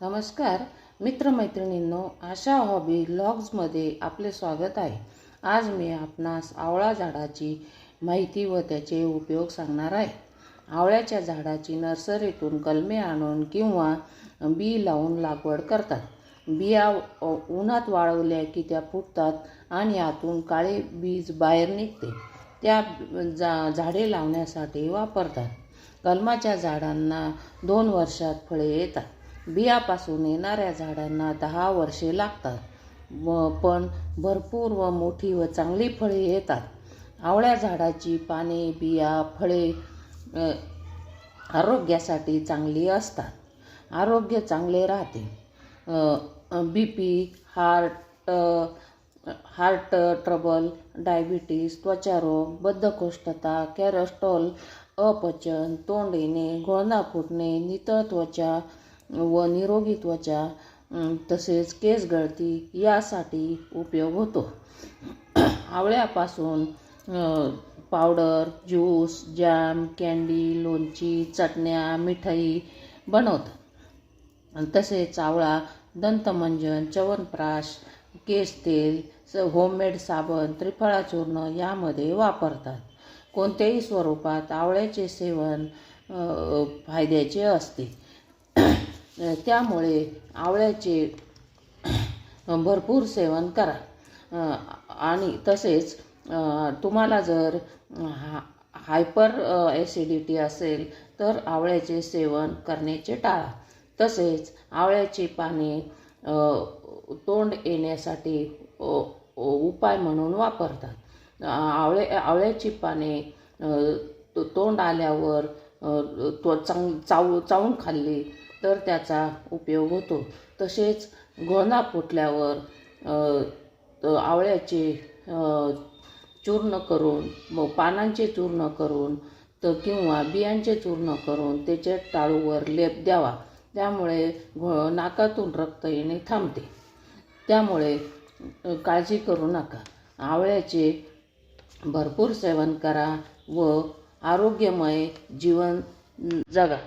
नमस्कार मित्रमैत्रिणींनो, आशा हॉबी व्लॉग्समध्ये आपले स्वागत आहे। आज मी आपणास आवळा झाडाची माहिती व त्याचे उपयोग सांगणार आहे। आवळ्याच्या झाडाची नर्सरीतून कलमे आणून किंवा बी लावून लागवड करतात। बिया उन्हात वाळवल्या की त्या फुटतात आणि आतून काळे बीज बाहेर निघते। त्या झाडे लावण्यासाठी वापरतात। कलमाच्या झाडांना 2 वर्षात फळे येतात। बियापासून येणाऱ्या झाडांना 10 वर्षे लागतात, पण भरपूर व मोठी व चांगली फळे येतात। आवळ्या झाडाची पाने, बिया, फळे आरोग्यासाठी चांगली असतात। आरोग्य चांगले राहते। BP, हार्ट ट्रबल, डायबिटीज, त्वचारोग, बद्धकोष्ठता, कॅरेस्ट्रॉल, अपचन, तोंड येणे, घोळना फुटणे, नितळ त्वचा व निरोगी त्वचा तसेच केस गळती यासाठी उपयोग होतो। आवळ्यापासून पावडर, ज्यूस, जॅम, कँडी, लोणची, चटण्या, मिठाई बनवतात। तसेच आवळा दंतमंजन, च्यवनप्राश, केस तेल, होममेड साबण, त्रिफळा चूर्ण यामध्ये वापरतात। कोणत्याही स्वरूपात आवळ्याचे सेवन फायद्याचे असते। त्यामुळे आवळ्याचे भरपूर सेवन करा। आणि तसेच तुम्हाला जर हायपर ॲसिडिटी असेल तर आवळ्याचे सेवन करण्याचे टाळा। तसेच आवळ्याची पाने तोंड येण्यासाठी उपाय म्हणून वापरतात। आवळ्याची पाने तोंड आल्यावर चावून खाल्ली तर त्याचा उपयोग होतो। तसेच घोळना फुटल्यावर आवळ्याचे चूर्ण करून, पानांचे चूर्ण करून किंवा बियांचे चूर्ण करून त्याच्या टाळूवर लेप द्यावा। त्यामुळे नाकातून रक्त येणे थांबते। त्यामुळे काळजी करू नका, आवळ्याचे भरपूर सेवन करा व आरोग्यमय जीवन जगा।